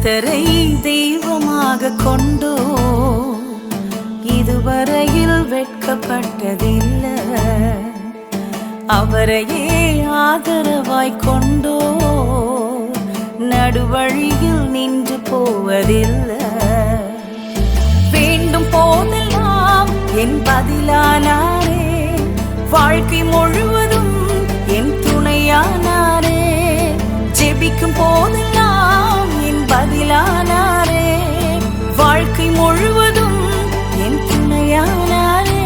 கர்த்தரை தெய்வமாக கொண்டோ இதுவரையில் வெட்கப்பட்டதில்லை. அவரையே ஆதரவாய் கொண்டோ நடுவழியில் நின்று போவதில்லை. வேண்டும் போதெல்லாம் என் பதிலானாரே, வாழ்க்கை முழுவதும் என் துணையானாரே. ஜெபிக்கும் போதெல்லாம் என் பதிலானாரே, வாழ்க்கை முழுவதும் என் துணையானாரே.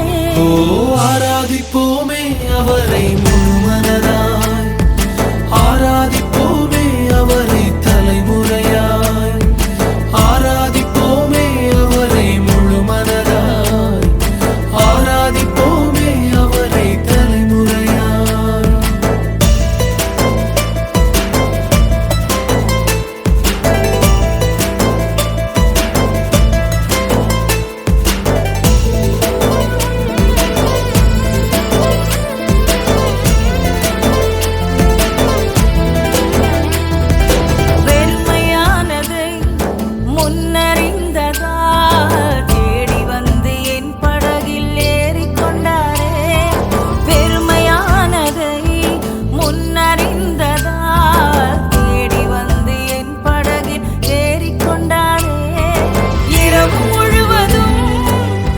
ஆராதிப்போமே அவரை முழுமனதாய், ஆராதிப்போமே அவரை தலைமுறையாய், ஆராதிப்போமே அவரை முழுமனதாய், ஆராதிப்போமே அவரை தலைமுறையாய்.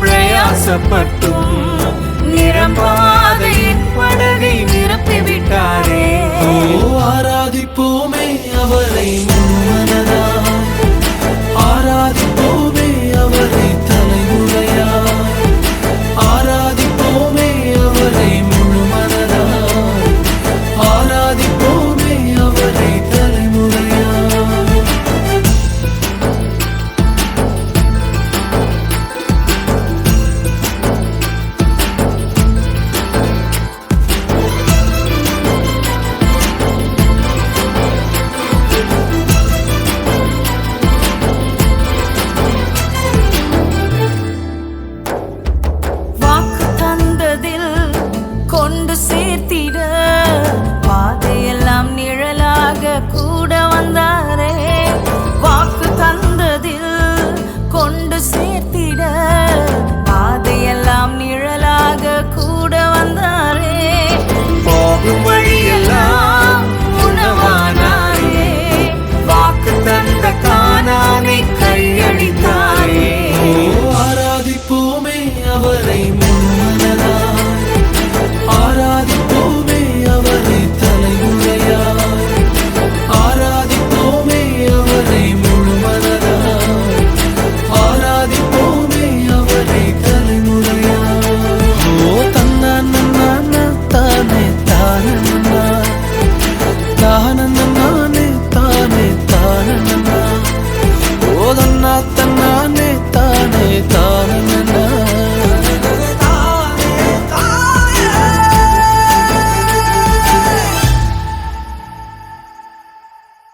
பிரயாசப்பட்டும்